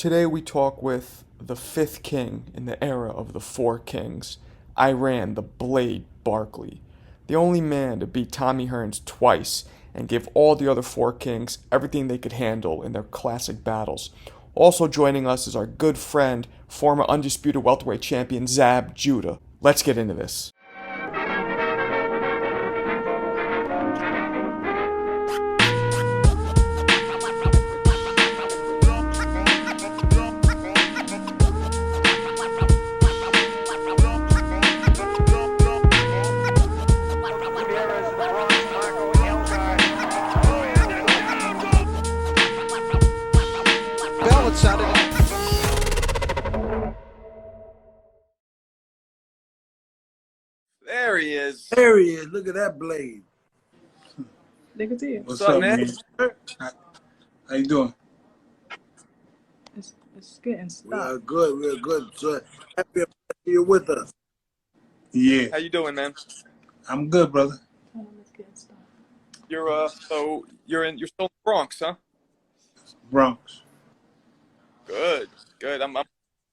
Today we talk with the fifth king in the era of the four kings, Iran the Blade Barkley, the only man to beat Tommy Hearns twice and give all the other four kings everything they could handle in their classic battles. Also joining us is our good friend, former undisputed welterweight champion Zab Judah. Let's get into this. There he is. There he is. Look at that blade. Look at you. What's up, man? How you doing? It's getting stuck. We're good. We're good. So happy you're with us. Yeah. How you doing, man? I'm good, brother. It's getting stuck. You're still in the Bronx, huh? Bronx. Good. I'm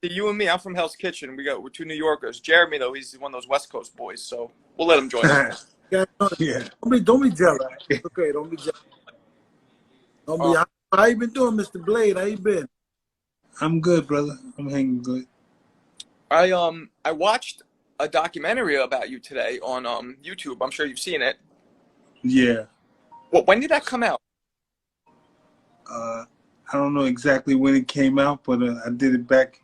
you and me. I'm from Hell's Kitchen. We're two New Yorkers. Jeremy, though, he's one of those West Coast boys, so we'll let him join us. Yeah. Don't be jealous. Okay, don't be jealous. Don't be. How you been doing, Mr. Blade? How you been? I'm good, brother. I'm hanging good. I watched a documentary about you today on YouTube. I'm sure you've seen it. Yeah. Well, when did that come out? I don't know exactly when it came out, but I did it back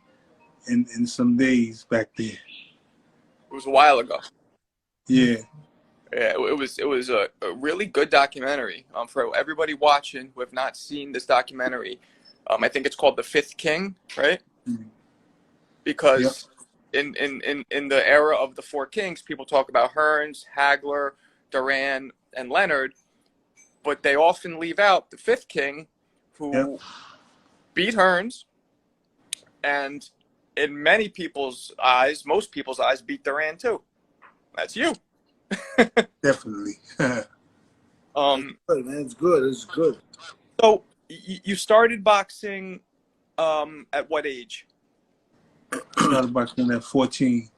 in some days back there. It was a while ago. Yeah. Yeah, it was a really good documentary. For everybody watching who have not seen this documentary, I think it's called The Fifth King, right? Mm-hmm. Because in the era of the four kings, people talk about Hearns, Hagler, Duran, and Leonard, but they often leave out the fifth king, who beat Hearns, and in many people's eyes, most people's eyes, beat Duran too. That's you. Definitely. Good, man. It's good. It's good. So you started boxing at what age? Started boxing at 14.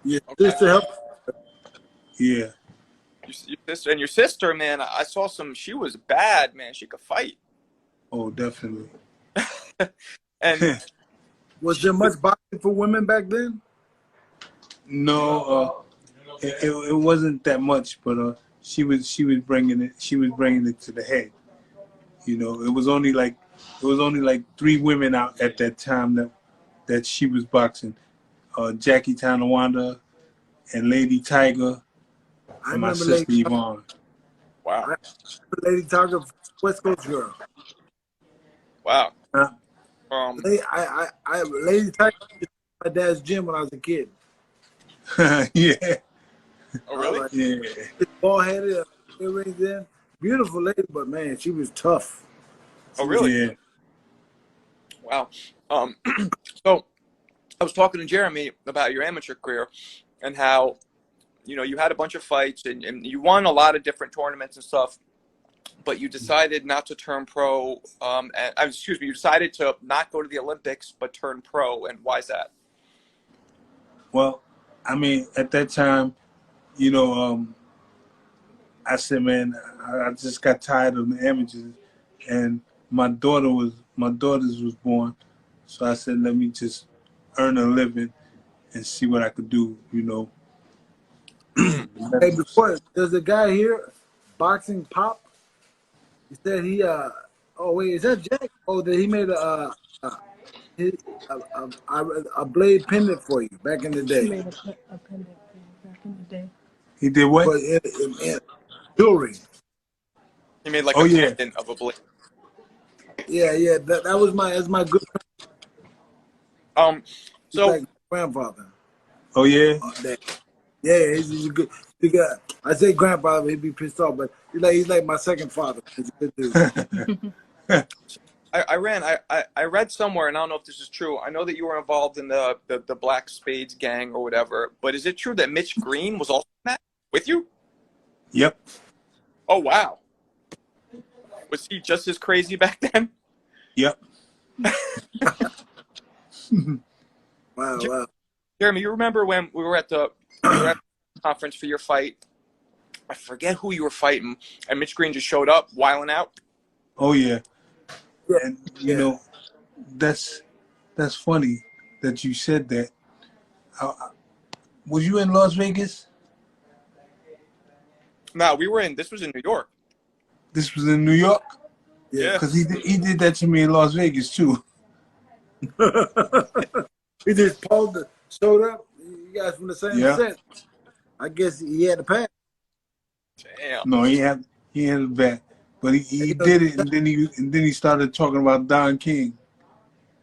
Your sister helped. Yeah. Your sister, man, I saw she was bad, man. She could fight. Oh, definitely. And Was there much boxing for women back then? No, it wasn't that much, but she was bringing it to the head. You know, it was only like 3 women out at that time that she was boxing. Jackie Tonawanda and Lady Tiger and my sister Yvonne. Wow. Lady Tiger, West Coast girl. Wow. Huh? Lady Tiger was my dad's gym when I was a kid. Yeah. Oh, really? Yeah. Bald headed, earrings in. Beautiful lady, but man, she was tough. Oh, really? Yeah. Wow. So I was talking to Jeremy about your amateur career and how, you had a bunch of fights and you won a lot of different tournaments and stuff, but you decided not to turn pro. You decided to not go to the Olympics, but turn pro. And why is that? Well, I mean, at that time, I said, man, I just got tired of the amateurs, and my daughters was born, so I said, let me just earn a living and see what I could do, Hey, before there's a guy here, Boxing Pop. He said oh wait, is that Jack? Oh, that he made a blade pendant for you back in the day. He made a pendant for you back in the day. He did what? But in jewelry. He made like a pendant of a blade. Yeah. That was my good friend. So like grandfather. Oh yeah. Yeah, he's a good. I say grandfather, he'd be pissed off, but he's like my second father. He's a good dude. I read somewhere, and I don't know if this is true. I know that you were involved in the Black Spades gang or whatever, but is it true that Mitch Green was also in that with you? Yep. Oh, wow. Was he just as crazy back then? Yep. Wow, wow. Jeremy, you remember when we were at the conference for your fight? I forget who you were fighting, and Mitch Green just showed up, wiling out. Oh yeah, Yeah. and you know, that's funny that you said that. Was you in Las Vegas? No, this was in New York. This was in New York? Yeah. Because he did that to me in Las Vegas too. He just showed up. You guys from the same set. I guess he had to pass. Damn. No, he had a bet, but he did it, and then he started talking about Don King.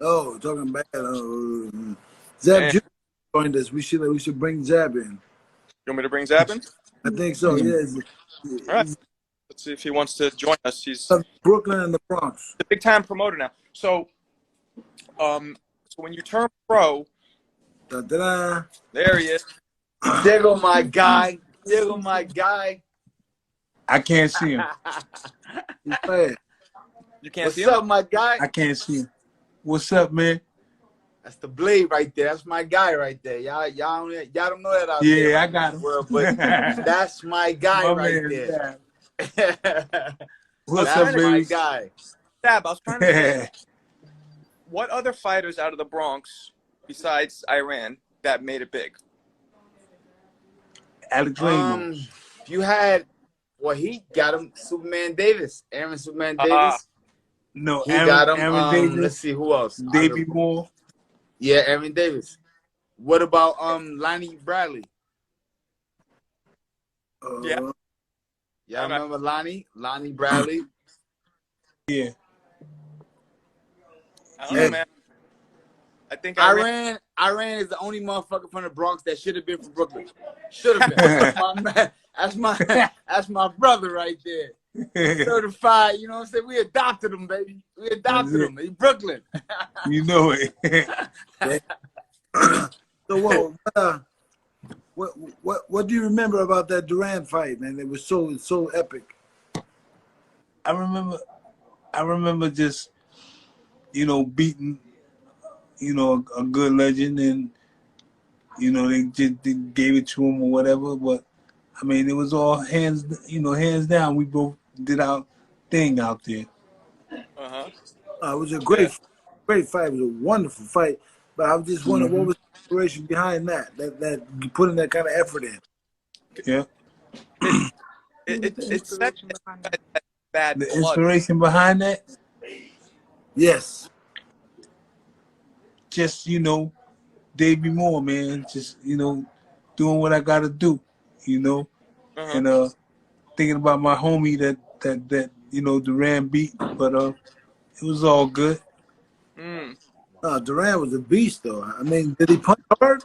Oh, talking bad. Zab Jr. joined us. We should bring Zab in. You want me to bring Zab in? I think so. Yes. All right. Let's see if he wants to join us. He's Brooklyn and the Bronx. a big time promoter now. So, when you turn pro, Da-da-da. there he is. There go my guy. There go my guy. I can't see him. He's bad. You can't What's see him? up, my guy? I can't see him. What's up, man? That's the blade right there. That's my guy right there. Y'all don't know that out there. Yeah, I got him. World, but that's my guy My right man, there. What's That's up, my baby? guy. Zab, I was trying to think, what other fighters out of the Bronx, besides Iran, that made it big? Alex Raymond. You had, well, he got him Superman Davis. Aaron Superman Davis. No, He got him. Aaron Davis. Let's see who else. Davey Moore. Yeah, Aaron Davis. What about Lonnie Bradley? Yeah. Y'all remember Lonnie? Lonnie Bradley? Yeah. I don't know, man. I think Iran Iran is the only motherfucker from the Bronx that should have been from Brooklyn. Should have been. That's my brother right there. Certified, you know what I'm saying? We adopted him, baby. We adopted him. He's Brooklyn. You know it. So what do you remember about that Duran fight, man? It was so epic. I remember just, beating, a good legend, and, they gave it to him or whatever. But I mean, it was all hands down. We both did our thing out there. Uh-huh. It was a great fight. It was a wonderful fight. But I was just wondering, what was the inspiration behind that putting that kind of effort in? Yeah. It's such bad The blood. inspiration behind that, Yes. just, Davey Moore, man. Just, doing what I gotta do, Uh-huh. and thinking about my homie that Duran beat, but it was all good. Duran was a beast, though. I mean, did he punch hard?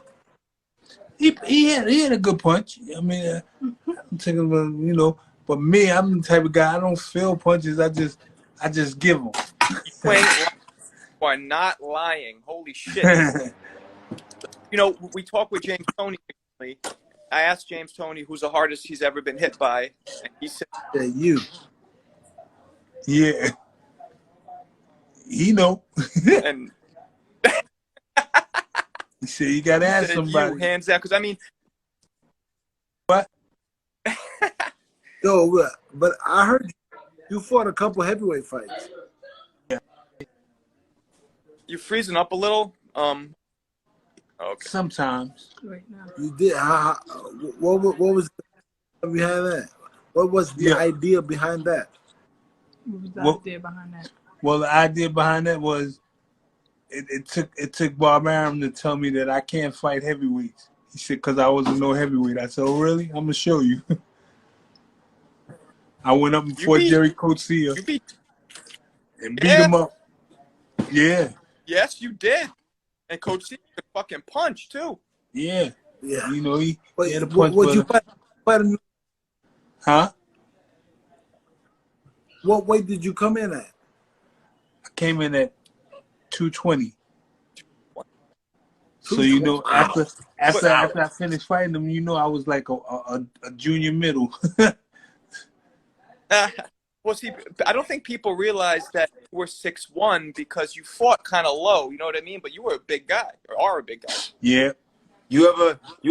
He had a good punch. I mean, I'm thinking about, but me, I'm the type of guy, I don't feel punches. I just give them. You are not lying. Holy shit. We talked with James Toney recently. I asked James Toney who's the hardest he's ever been hit by, and he said, Yeah, you. Yeah. He know. and He said you gotta ask said somebody. you, hands down, because I mean, What? Yo, but I heard you fought a couple heavyweight fights. you're freezing up a little. Okay. Sometimes. Right now. You did. What was behind that? What was the idea behind that? What was the Well- idea behind that? Well, the idea behind that was it took Bob Arum to tell me that I can't fight heavyweights. He said, because I wasn't no heavyweight. I said, oh, really? I'm going to show you. I went up and fought Jerry Coetzee You beat. and beat him up. Yeah. Yes, you did. And Coach C could fucking punch too. Yeah. Yeah. He Wait, had a punch. what you fight him? Huh? What weight did you come in at? I came in at 220. So, 220. after I finished fighting him, I was like a junior middle. Well, Well, see, I don't think people realize that you were 6'1" because you fought kind of low. You know what I mean? But you were a big guy, or are a big guy. Yeah. You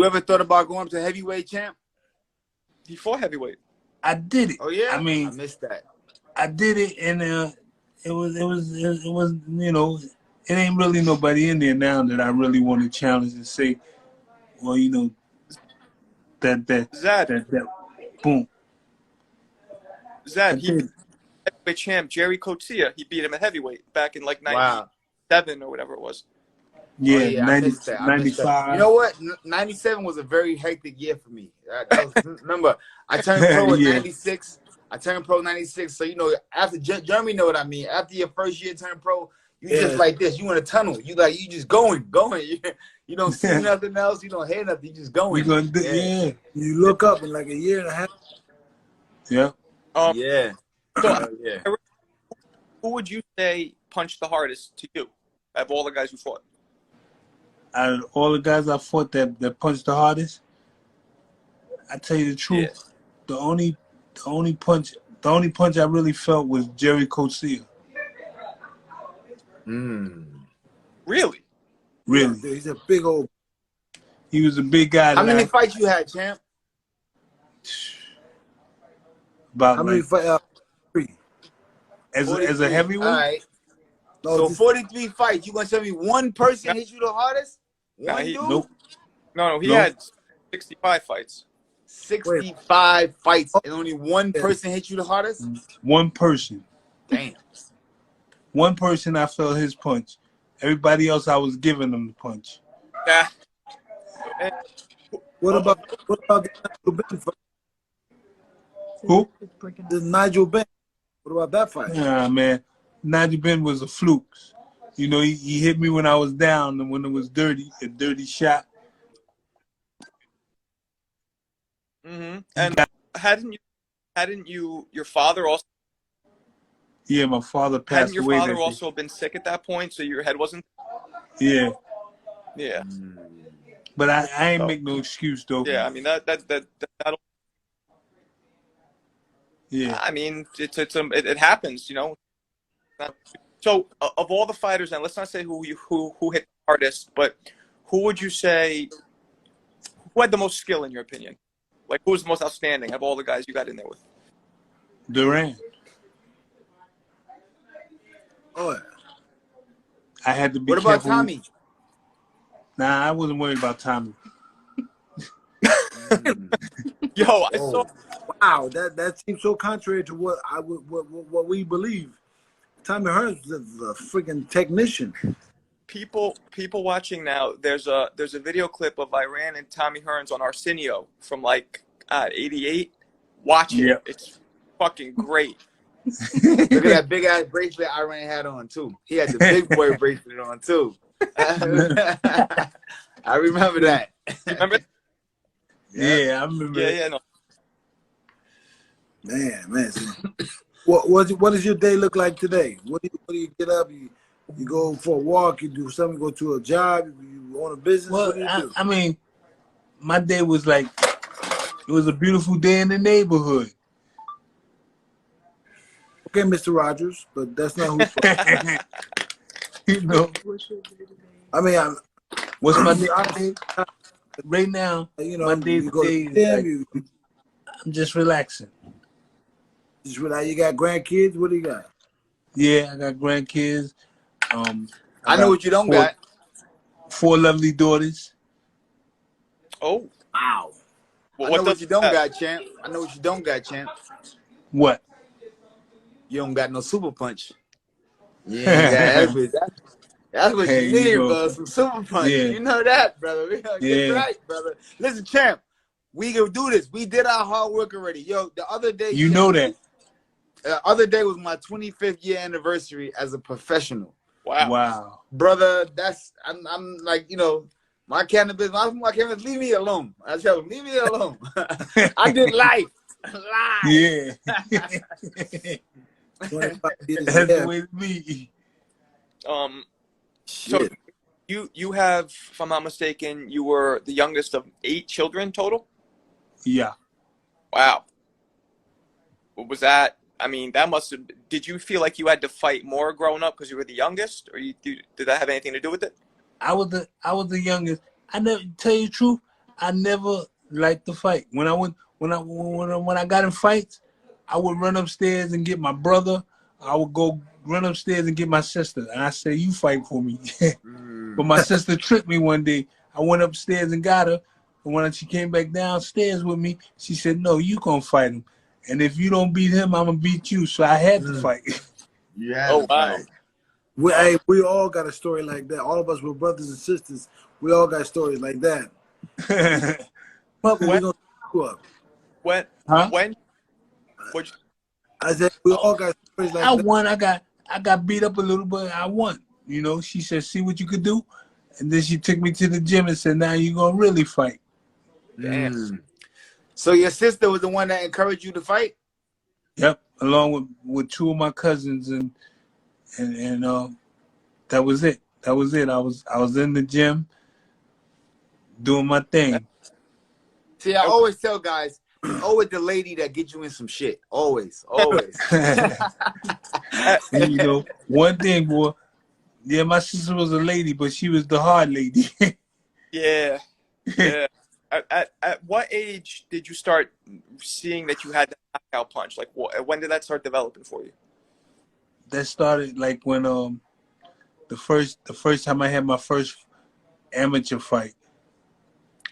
ever thought about going up to heavyweight, champ? He fought heavyweight. I did it. Oh yeah. I mean, I missed that. I did it, and it was you know, it ain't really nobody in there now that I really want to challenge and say, well, you know, Zad, boom. Zad, he beat heavyweight champ Jerry Coetzee. He beat him at heavyweight back in like Wow. 97 or whatever it was. Yeah, Oh, yeah, 90, I missed that. I missed that. 95. You know what? 97 was a very hectic year for me. Remember, I turned pro in Yeah. 96. I turned pro 96. So, you know, after Jeremy know what I mean. After your first year turn pro, you just like this. You in a tunnel. You just going. You don't see nothing else. You don't hear nothing. You just going. We gonna do, yeah. You look up in like a year and a half. Yeah. Yeah. So, Yeah. who would you say punched the hardest to you of all the guys you fought? Out of all the guys I fought that punched the hardest, I tell you the truth, the only punch I really felt was Jerry Coetzee. Really? Really, He's a big old. he was a big guy. How many fights you had, champ? About How many fights? 3. as a 43. heavyweight? All right. No, So just- 43 fights. You gonna tell me one person hit you the hardest? One dude? Nope. No, he Nope. had 65 fights. 65 fights and only one person hit you the hardest? One person. Damn. One person I felt his punch. Everybody else I was giving them the punch. Yeah. What about the Nigel Benn fight? Who? The Nigel Benn. What about that fight? Nah, man. Nigel Benn was a fluke. You know, he hit me when I was down and when it was dirty, a dirty shot. Mm-hmm. And hadn't you your father also? Yeah, my father passed Hadn't your away. father that also been sick at that point, so your head wasn't? day. Yeah, Yeah. but I ain't make no excuse though. Yeah. I mean that'll. Yeah. I mean it happens, you know. So of all the fighters, and let's not say who hit the hardest, but who would you say who had the most skill in your opinion? Like who was the most outstanding of all the guys you got in there with? Duran. Oh, yeah. I had to be What about careful. Tommy? Nah, I wasn't worried about Tommy. Yo, I saw. Wow, that seems so contrary to what we believe. Tommy Hearns is a freaking technician. People watching now. There's a video clip of Iran and Tommy Hearns on Arsenio from like '88. Watch it. Yep. It's fucking great. Look at that big ass bracelet Iran had on too. He had the big boy bracelet on too. I remember that. Remember? Yeah, I remember. Yeah. No. Man. What does your day look like today? What do you get up? You go for a walk. You do something. You go to a job. You own a business. Well, what do you do? I mean, my day was like, it was a beautiful day in the neighborhood. Okay, Mr. Rogers, but that's not who. You know, I mean, what's my day? Right now, you know, my day you go to today the is gym. like, I'm just relaxing. You got grandkids. What do you got? Yeah, I got grandkids. I know what you don't got. 4 lovely daughters. Oh. Wow. Well, I know what you don't that? got, champ. I know what you don't got, champ. What? You don't got no super punch. Yeah, that's what Hey, you need, you know, bro. Some super punch. yeah. You know that, brother. We gonna get Yeah. right, brother. Listen, champ. We gonna do this. We did our hard work already. Yo, the other day, You champ, know that. The other day was my 25th year anniversary as a professional. Wow. Brother, I'm like, you know, my cannabis, leave me alone. I tell them, leave me alone. I did life. Yeah. 25 years. That's the way to be. So you have, if I'm not mistaken, you were the youngest of 8 children total? Yeah. Wow. What was that? I mean, that must have. Did you feel like you had to fight more growing up because you were the youngest, or did that have anything to do with it? I was the youngest. I never tell you the truth. I never liked to fight. When I got in fights, I would run upstairs and get my brother. I would go run upstairs and get my sister, and I say, "You fight for me." But my sister tricked me one day. I went upstairs and got her, and when she came back downstairs with me, she said, "No, you gonna fight him, and if you don't beat him, I'm gonna beat you." So I had to fight. You had Oh to wow. fight. We all got a story like that. All of us were brothers and sisters. We all got stories like that. But we're gonna go up. When Huh? What'd I said we all got stories like I that. won. I got beat up a little, but I won. You know, she said, "See what you could do," and then she took me to the gym and said, "Now you're gonna really fight." Damn. So your sister was the one that encouraged you to fight? Yep, along with two of my cousins, and that was it. That was it. I was in the gym doing my thing. See, I always tell guys, it's always the lady that gets you in some shit. Always. And you know, one thing, boy. Yeah, my sister was a lady, but she was the hard lady. Yeah. Yeah. At what age did you start seeing that you had that knockout punch? Like, when did that start developing for you? That started like when the first time I had my first amateur fight.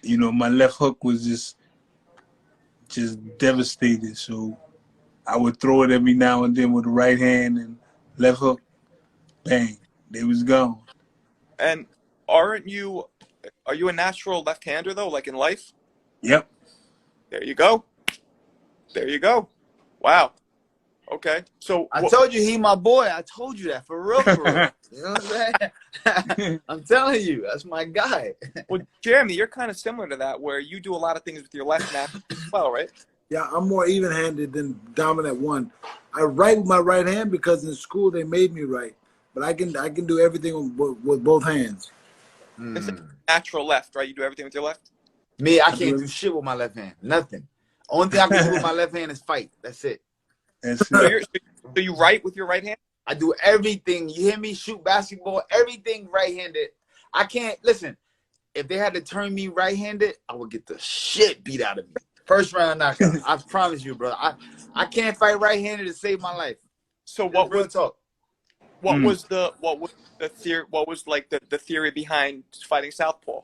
You know, my left hook was just devastated. So I would throw it every now and then with the right hand and left hook, bang, they was gone. And are you a natural left-hander though, like in life? Yep. There you go. There you go. Wow. Okay. So I told you he my boy. I told you that for real. You know what I'm saying? I'm telling you, that's my guy. well, Jeremy, you're kind of similar to that, where you do a lot of things with your left hand as well, right? Yeah, I'm more even-handed than dominant one. I write with my right hand because in school they made me write, but I can do everything with both hands. It's a natural left, right? You do everything with your left. Me, I can't do shit with my left hand. Nothing. Only thing I can do with my left hand is fight. That's it. So you write with your right hand? I do everything. You hear me? Shoot basketball, everything right-handed. I can't listen. If they had to turn me right-handed, I would get the shit beat out of me. First round knockout. I promise you, bro. I can't fight right-handed to save my life. So what real was talk? What was the theory? What was like the theory behind fighting Southpaw?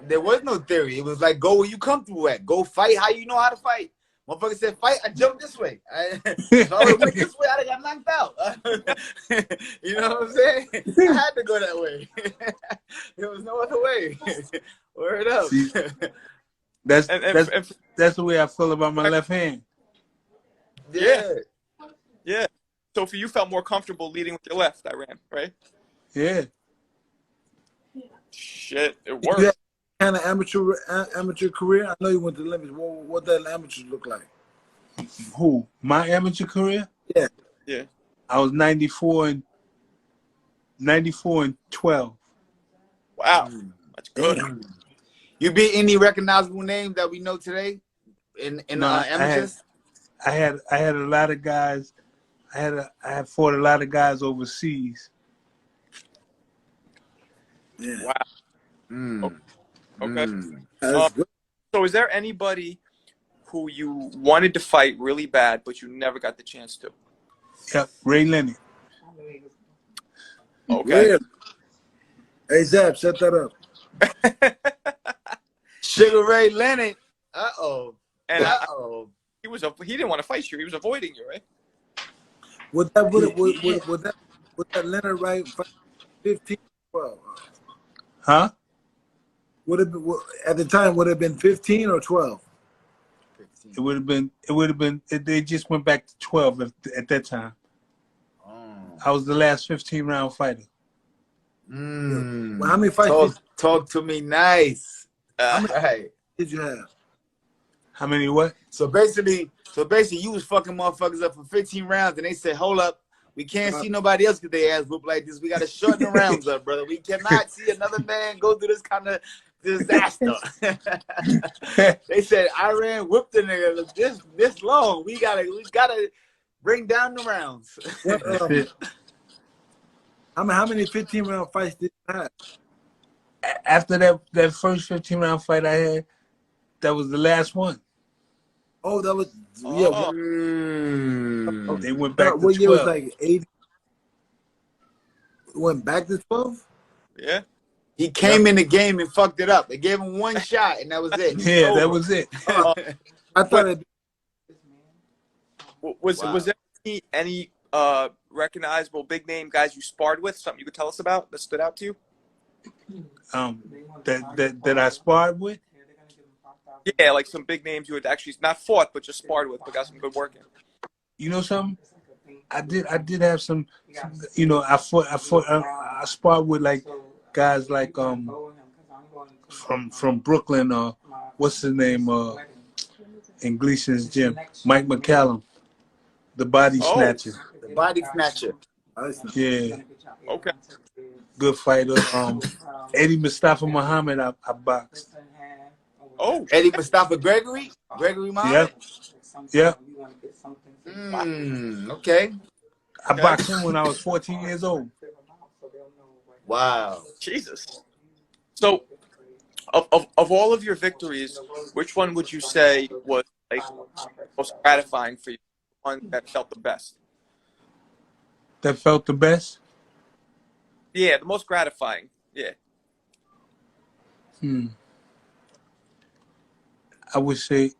There was no theory. It was like, go where you comfortable at. Go fight how you know how to fight. Motherfucker said, fight, I jumped this way. If I went this way, I'd have got knocked out. You know what I'm saying? I had to go that way. There was no other way. Word up. See, that's the way I feel about my left hand. Yeah. Yeah. So for you, felt more comfortable leading with your left, I ran, right? Yeah. Shit, it You worked. had kind of amateur career. I know you went to the Olympics. What that amateur look like? Who? My amateur career? Yeah. Yeah. I was 94 and 12. Wow, that's good. You beat any recognizable names that we know today in amateurs? I had a lot of guys. I had fought a lot of guys overseas. Yeah. Wow. Okay. That's good. So is there anybody who you wanted to fight really bad, but you never got the chance to? Yep, Ray Leonard. Okay. Really? Hey, Zap, set that up. Sugar Ray Leonard. Uh-oh. And Uh-oh. he didn't want to fight you. He was avoiding you, right? Would that Leonard right 15, 12? Huh? At the time, would it have been 15 or 12? It would have been. They just went back to 12 at that time. Oh. I was the last 15-round fighter. Well, how many fights Talk to me nice. Right. did you have? How many what? So basically, you was fucking motherfuckers up for 15 rounds, and they said, "Hold up, we can't see nobody else get their ass whooped like this. We got to shorten the rounds up, brother. We cannot see another man go through this kind of disaster." They said, "Iran whooped the nigga this long. We gotta Bring down the rounds. What, That's it. how many 15-round fights did you have? After that first 15-round fight I had, that was the last one. Oh, that was Oh. They went back to what year was 12. like 80? Went back to 12? Yeah. He came in the game and fucked it up. They gave him one shot, and that was it. Yeah, that was it. I thought it. Was there any recognizable big name guys you sparred with? Something you could tell us about that stood out to you? That I sparred with. Yeah, like some big names you had actually not fought, but just sparred with, but got some good work in. You know something? I did have some. You know, I sparred with like guys like from Brooklyn. What's his name? In Gleason's gym, Mike McCallum, the body snatcher. The body snatcher. Yeah. Okay. Good fighter. Eddie Mustafa Muhammad, I boxed. Oh. Eddie Mustafa Gregory Muhammad. Yeah. Okay. I boxed him when I was 14 years old. Wow. Jesus. So, of all of your victories, which one would you say was like most gratifying for you? One that felt the best? That felt the best? Yeah, the most gratifying. Yeah. I would say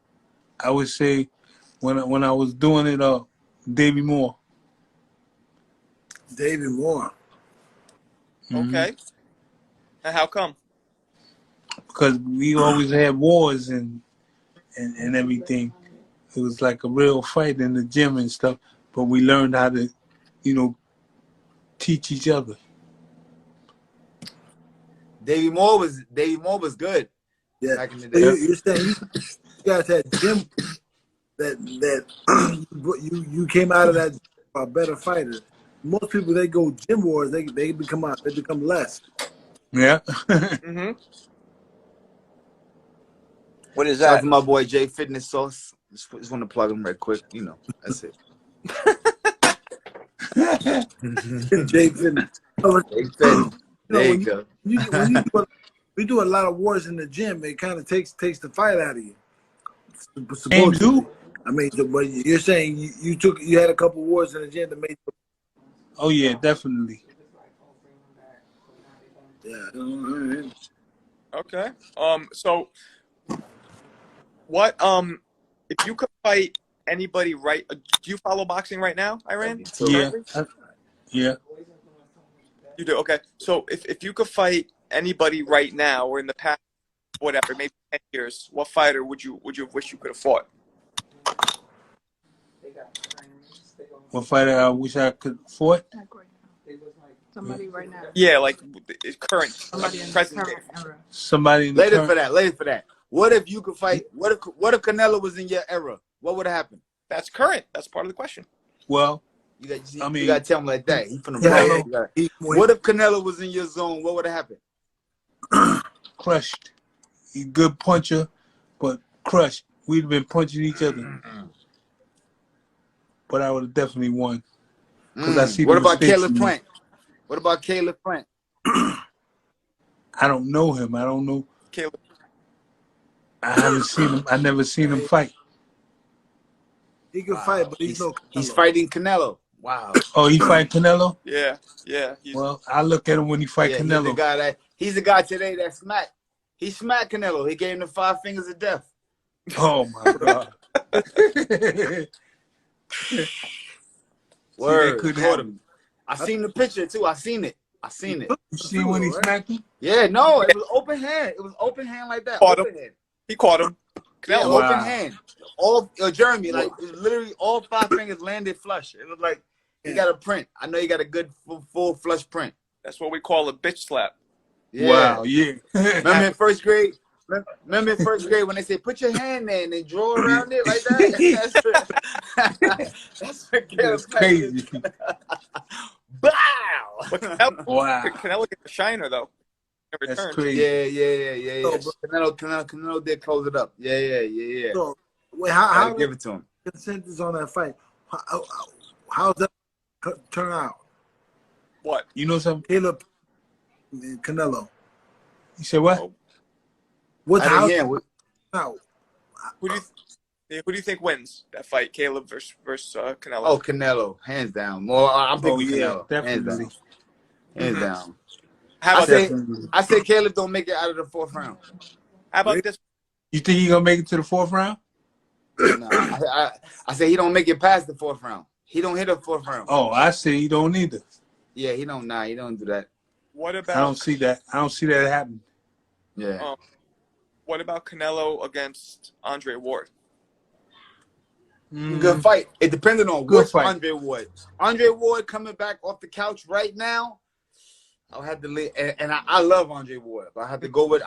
when I was doing it, Davey Moore. Davey Moore. Okay. And how come? Because we always had wars and everything. It was like a real fight in the gym and stuff. But we learned how to, teach each other. Davey Moore was good. Yeah. Back in the day. You're saying you guys had gym that you came out of that a better fighter. Most people they go gym wars, they become less. Yeah. Mm-hmm. What is that? Shout out to my boy Jay Fitness Sauce. Just want to plug him right quick. That's it. Jay Fitness. Jay Fitness. There you go. We do a lot of wars in the gym. It kind of takes the fight out of you. And do? I mean, but you're saying you had a couple wars in the gym that made. Oh yeah, definitely. Yeah. Okay. So, what? If you could fight anybody, right? Do you follow boxing right now, Iran? Yeah. Yeah. You do. Okay. So, if you could fight anybody right now or in the past, whatever, maybe 10 years, what fighter would you wish you could have fought? What fighter I wish I could fought? Somebody right now. Yeah, like current, Somebody in present the day. current era. Somebody in the Later for that. What if you could fight? What if Canelo was in your era? What would have happened? That's current. That's part of the question. Well, you gotta tell him like that. He from the Canelo, what if Canelo was in your zone? What would have happened? Crushed. He's a good puncher, but crushed. We'd have been punching each other. But I would have definitely won. I see. What about Caleb Plant? What about Caleb Plant? I don't know him. I don't know. Caleb. I haven't seen him. I never seen him fight. He can fight, but he's fighting Canelo. Wow. Oh, he fight Canelo? Yeah. Well, I look at him when he fight Canelo. He's the guy today that smacked. He smacked Canelo. He gave him the 5 fingers of death. Oh my God. Word. Caught him. I seen the picture too. I seen it. You see when he smacked him? Yeah, no, it was open hand. It was open hand like that. Caught open him. Hand. He caught him. Yeah, Wow. open hand. All Jeremy, like literally all 5 fingers landed flush. It was like he got a print. I know he got a good full flush print. That's what we call a bitch slap. Yeah. Wow, yeah. Remember in first grade? Remember in first grade when they say put your hand there and then draw around it like that? That's crazy. Bow! But Canelo, wow. Canelo get the shiner though. That's crazy. Yeah. Canelo did close it up. Yeah. So, wait, how give it to him? Consensus on that fight. How's that turn out? What? You know something? Caleb and Canelo. You said what? Oh. What's I how didn't hear. now? Who do you think wins that fight? Caleb versus Canelo. Oh, Canelo, hands down. More, I'm picking Canelo. Definitely. Hands down. How about I this? say Caleb don't make it out of the 4th round. How about this? You think he gonna make it to the 4th round? No, I say he don't make it past the 4th round. He don't hit the 4th round. Oh, I say he don't either. Yeah, he don't. Nah, he don't do that. What about? I don't see that. I don't see that happening. Yeah. What about Canelo against Andre Ward? Good fight. It depended on Good which fight. Andre Ward. Andre Ward coming back off the couch right now. I'll have to leave, and I love Andre Ward, but I have to go with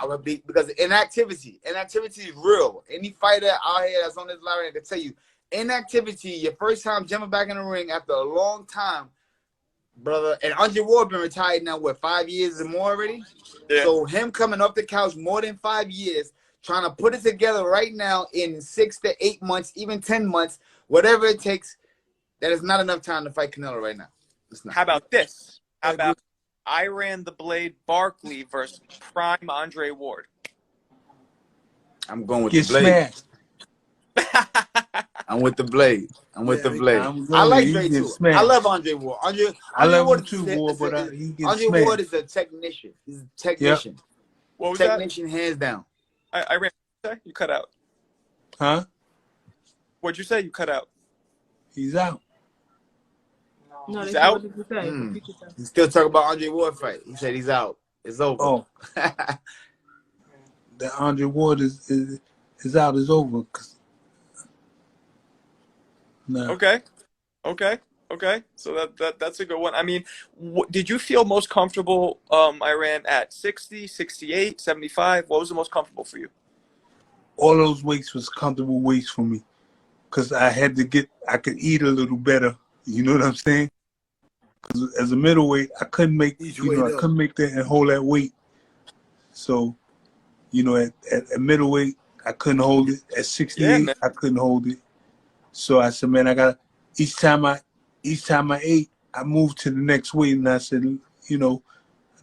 because inactivity is real. Any fighter out here that's on this line, I can tell you, inactivity. Your first time jumping back in the ring after a long time, brother. And Andre Ward been retired now, what, 5 years and more already? Yeah. So him coming off the couch more than 5 years, trying to put it together right now in 6 to 8 months, even 10 months, whatever it takes, that is not enough time to fight Canelo right now. It's not. How about this? How about I ran the blade Barkley versus prime Andre Ward? I'm going with Get the blade. smashed. I'm with the blade. I'm with the blade. I'm I like he Dre get too. smashed. I love Andre Ward. I love Ward him too, boy, but he gets Andre smashed. Ward is a technician. He's a technician. What was Technician, hands down. that? I ran. You cut out. Huh? What'd you say? You cut out. He's out. No, He's they out? What did you say? Repeat yourself. He still talking about Andre Ward fight. He said he's out. It's over. Oh, the Andre Ward is out. Is over. No. Okay. So that's a good one. I mean, did you feel most comfortable, Iran, at 60, 68, 75? What was the most comfortable for you? All those weights was comfortable weights for me, because I could eat a little better. You know what I'm saying? Because as a middleweight, I couldn't make that and hold that weight. So, at middleweight, I couldn't hold it. At 68, I couldn't hold it. So I said, man, I got each time I ate, I moved to the next weight, and I said,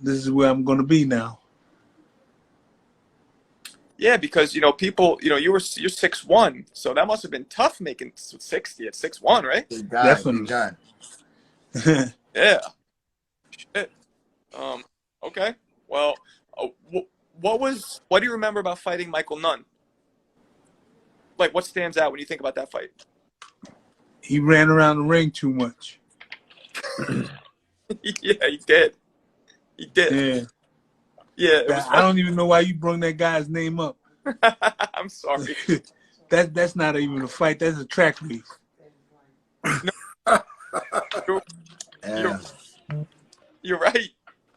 this is where I'm gonna be now. Yeah, because people, you're 6'1", so that must have been tough making 60 at 6'1", right? Definitely. Yeah. Shit. Okay. Well, what do you remember about fighting Michael Nunn? Like, what stands out when you think about that fight? He ran around the ring too much. Yeah, he did. Yeah. Yeah. I don't even know why you brought that guy's name up. I'm sorry. That's not even a fight. That's a track race. You're right.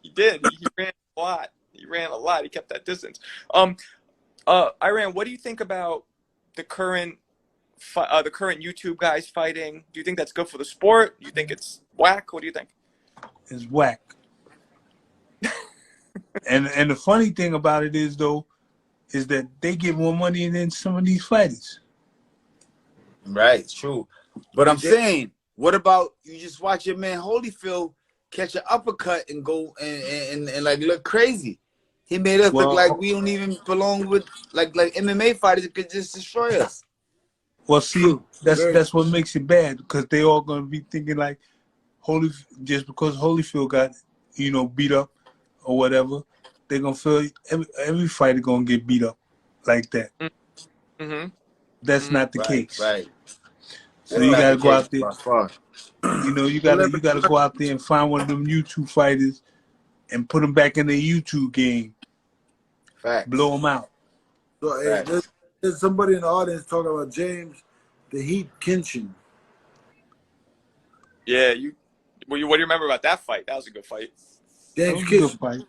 He did. He ran a lot. He kept that distance. Iran, what do you think about the current YouTube guys fighting? Do you think that's good for the sport? Do you think it's whack? What do you think? It's whack. and the funny thing about it is that they get more money than some of these fighters. Right, true. But I'm saying, what about you just watch your man Holyfield catch an uppercut and go and like look crazy? He made us look like we don't even belong with like MMA fighters that could just destroy us. Well, see, that's what makes it bad, because they all gonna be thinking like just because Holyfield got beat up or whatever, they're gonna feel every fighter gonna get beat up like that. Mm-hmm. That's not the case. Right. So you gotta go out there. You gotta go out there and find one of them YouTube fighters and put them back in their YouTube game. Facts. Blow them out. So there's somebody in the audience talking about James the Heat Kinchin. Yeah, what do you remember about that fight? That was a good fight. James Kitchen. Fight.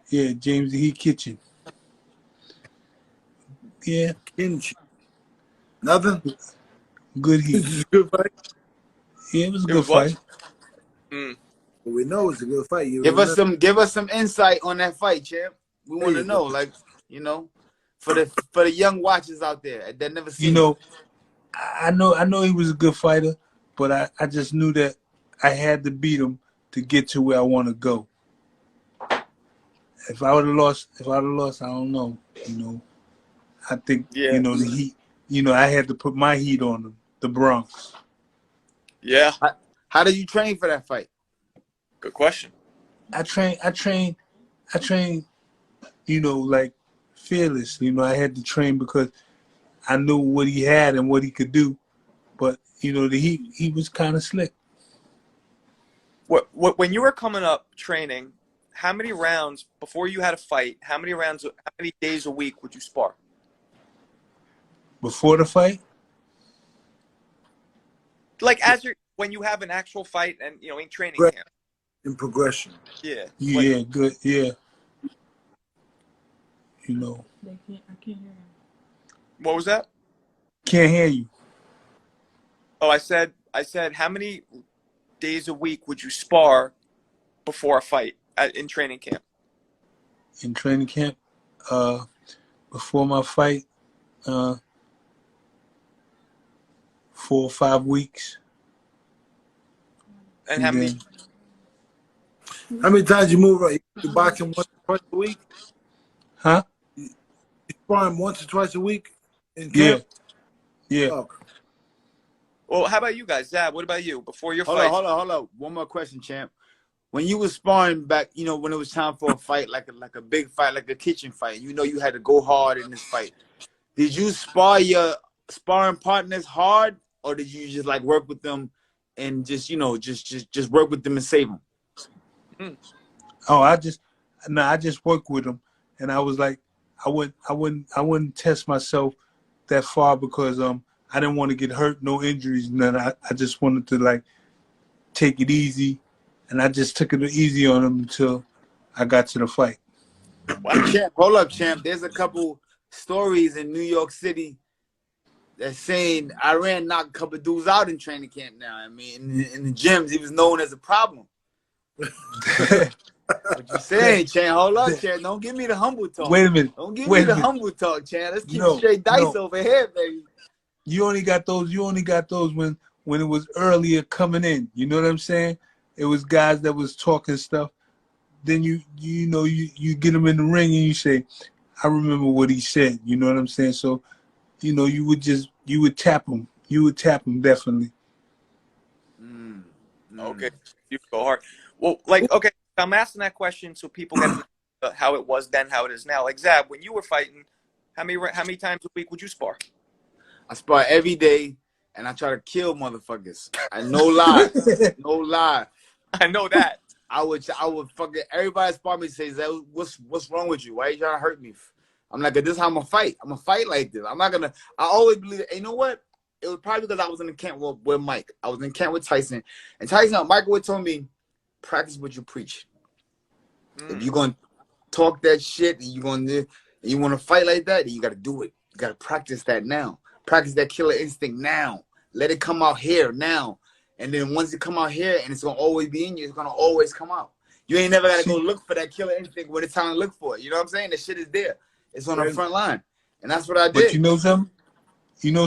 Yeah, James the Heat Kitchen. Yeah. Kinchin. Nothing? Good heat. Good fight? Yeah, it was a good fight. Well, we know it's a good fight. Give us some insight on that fight, champ. We want to know, for the young watchers out there that never seen. I know he was a good fighter, but I just knew that I had to beat him to get to where I want to go. If I would have lost, I don't know. You know, I think Yeah. the heat. I had to put my heat on him, the Bronx. Yeah. How did you train for that fight? Good question. I train. Like fearless. I had to train because I knew what he had and what he could do. But the he was kind of slick. What when you were coming up training, how many rounds before you had a fight? How many days a week would you spar? Before the fight, Like when you have an actual fight and in training camp. In progression. Yeah. yeah, good, yeah. I can't hear him. What was that? Can't hear you. Oh, I said how many days a week would you spar before a fight in training camp? In training camp, before my fight, 4 or 5 weeks. And how many? How many times you move around? You boxing once or twice a week? Huh? You sparring once or twice a week in camp? Yeah. Oh. Well, how about you guys? Zab, what about you? Before your fight? Hold on. One more question, champ. When you was sparring back, when it was time for a fight, like a big fight, like a kitchen fight, you had to go hard in this fight. Did you spar your sparring partners hard, or did you just like work with them and just work with them and save them? Oh, I just worked with them, and I was like, I wouldn't test myself that far because I didn't want to get hurt, no injuries, none. I just wanted to like take it easy, and I just took it easy on them until I got to the fight. Wow. Champ, hold up, champ. There's a couple stories in New York City that's saying Iran knocked a couple dudes out in training camp now. I mean, in the gyms, he was known as a problem. What you saying, Chan? Hold up, Chan. Don't give me the humble talk. Wait a minute. Don't give me the humble talk, Chan. Let's keep straight dice over here, baby. You only got those when it was earlier coming in. You know what I'm saying? It was guys that was talking stuff. Then you get them in the ring and you say, I remember what he said. You know what I'm saying? So, you would tap him. You would tap him definitely. Okay, you go hard. Well, okay, I'm asking that question so people get to know how it was then, how it is now. Like Zab, when you were fighting, how many times a week would you spar? I spar every day, and I try to kill motherfuckers. No lie, no lie. I know that. I would fucking everybody spar me says, what's wrong with you? Why are you trying to hurt me? I'm like, this is how I'm gonna fight. I'm gonna fight like this. I'm not gonna. I always believe. You know what? It was probably because I was in the camp with Mike. I was in camp with Tyson, and Michael would tell me, practice what you preach. If you're gonna talk that shit and you want to fight like that, then you gotta do it. You gotta practice that now. Practice that killer instinct now. Let it come out here now. And then once it come out here and it's gonna always be in you, it's gonna always come out. You ain't never gotta go look for that killer instinct when it's time to look for it. You know what I'm saying? The shit is there. It's on the front line. And that's what I did. But you know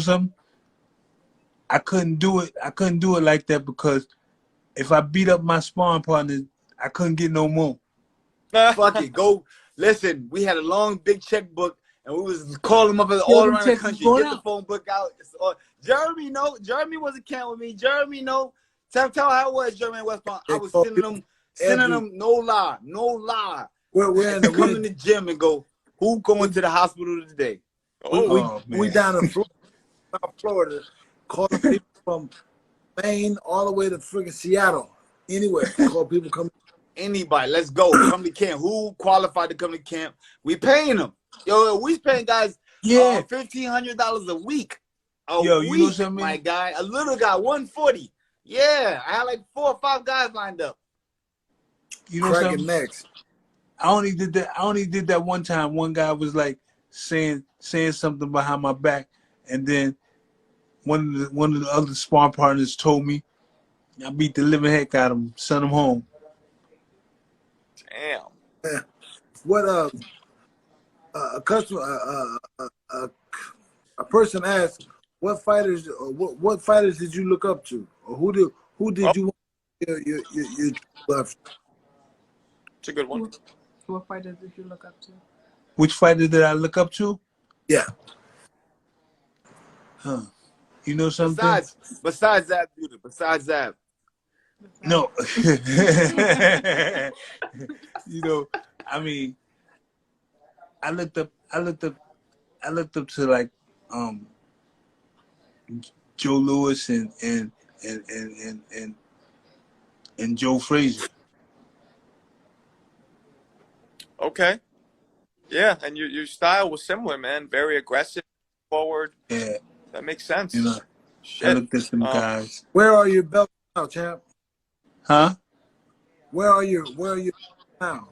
something? I couldn't do it. I couldn't do it like that because if I beat up my sparring partners, I couldn't get no more. Fuck it. Go. Listen, we had a long, big checkbook, and we was calling them up all around the country. Get the phone book out. Jeremy, no. Jeremy wasn't camp with me. Jeremy, no. Tell how it was, Jeremy in West Palm. I was sending them, no lie. We're in the come in the gym and go, who going to the hospital today? We down in South Florida, calling people from Maine all the way to freaking Seattle. Anywhere, call people coming. Anybody, let's go. Come to camp. Who qualified to come to camp? We paying them. Yo, we paying guys $1,500 a week. You know what I mean? My guy. A little guy, 140. Yeah, I had like 4 or 5 guys lined up. You know something? Next. I only did that one time. One guy was like saying something behind my back, and then one of the other sparring partners told me I beat the living heck out of him, sent him home. Damn. What a customer, a person asked, what fighters, what fighters did you look up to, or who did you want your love? It's a good one. What fighters did you look up to? Which fighter did I look up to? Yeah. Huh. You know something? Besides that, dude. Besides that. No. You know, I mean, I looked up to like Joe Louis and Joe Frazier. Okay. Yeah, and your style was similar, man. Very aggressive, forward. Yeah. That makes sense. You know, Shit. I looked at some guys. Where are your belts now, champ? Huh? Where are you now?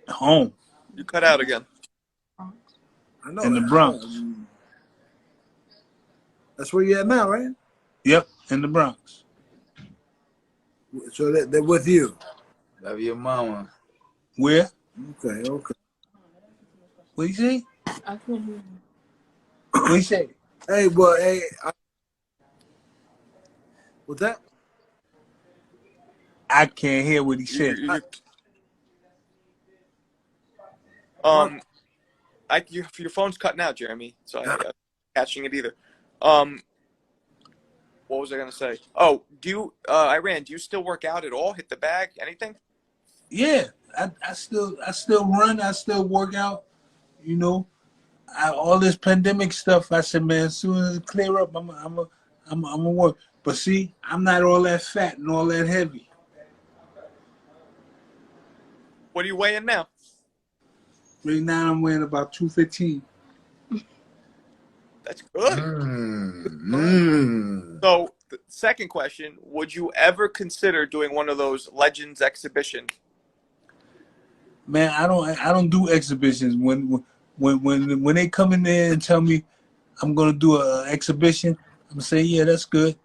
Home. You cut out again. I know. In the Bronx. That's where you're at now, right? Yep, in the Bronx. So they're with you. Love your mama. Where? Okay. What you say? I couldn't hear you. What you say? Hey, well, hey, what's that? I can't hear what he said. Your phone's cutting out, Jeremy. So I'm not catching it either. What was I gonna say? Oh, Iran? Do you still work out at all? Hit the bag? Anything? Yeah, I still run. I still work out. You know, all this pandemic stuff. I said, man, as soon as it clear up, I'm a work. But see, I'm not all that fat and all that heavy. What are you weighing now? Right now, I'm weighing about 215. That's good. So, the second question: would you ever consider doing one of those Legends exhibitions? Man, I don't do exhibitions. When they come in there and tell me I'm gonna do an exhibition, I'm gonna say, yeah, that's good,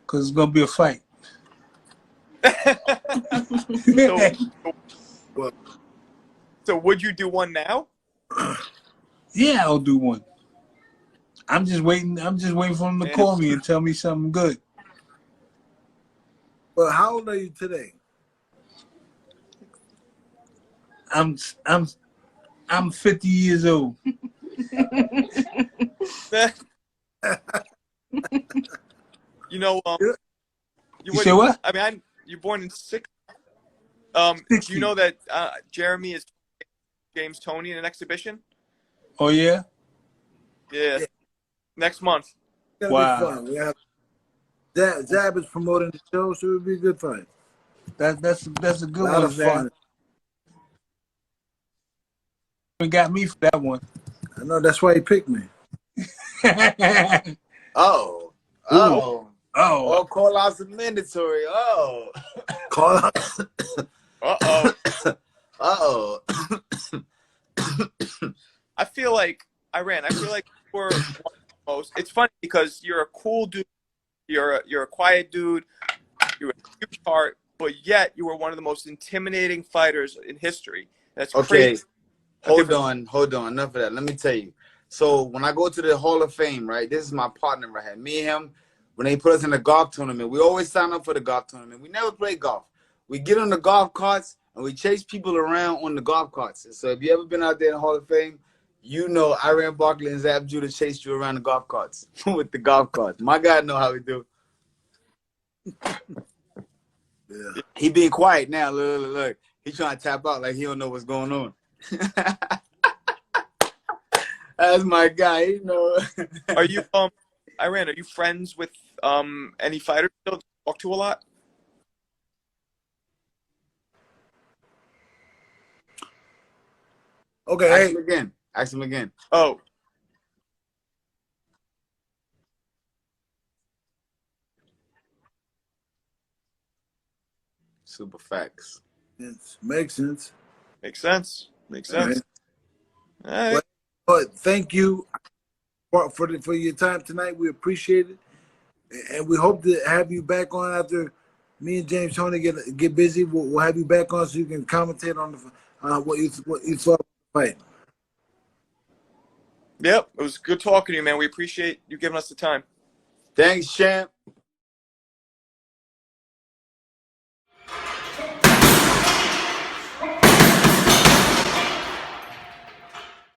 cause it's gonna be a fight. So would you do one now? Yeah, I'll do one. I'm just waiting for them to call me and tell me something good. Well, how old are you today? I'm 50 years old. You know, you say what? I mean, you're born in 60. Do you know that Jeremy is James Toney in an exhibition? Oh yeah. Yeah. Next month. It's gonna be fun. We have Zab is promoting the show, so it'll be a good fight. That's a good A lot one, of fun. Zab. Got me for that one. I know, that's why he picked me. Oh, call out some mandatory. Oh, Call out. I feel like we're most. It's funny because you're a cool dude. You're a quiet dude. You're a huge heart, but yet you were one of the most intimidating fighters in history. That's crazy. Hold on. Enough of that. Let me tell you. So when I go to the Hall of Fame, right, this is my partner right here. Me and him, when they put us in the golf tournament, we always sign up for the golf tournament. We never play golf. We get on the golf carts and we chase people around on the golf carts. So if you ever been out there in the Hall of Fame, you know Iran Barkley and Zab Judah chased you around the golf carts with the golf carts. My guy know how we do. Yeah. He being quiet now. Look. He trying to tap out like he don't know what's going on. That's my guy. You know. Are you Iran? Are you friends with any fighters you still talk to a lot? Okay. Ask him again. Oh. Super facts. Makes sense. Makes sense. All right. But thank you for your time tonight. We appreciate it, and we hope to have you back on after me and James Toney get busy. We'll have you back on so you can commentate on what you thought of the fight. Yep, it was good talking to you, man. We appreciate you giving us the time. Thanks, champ.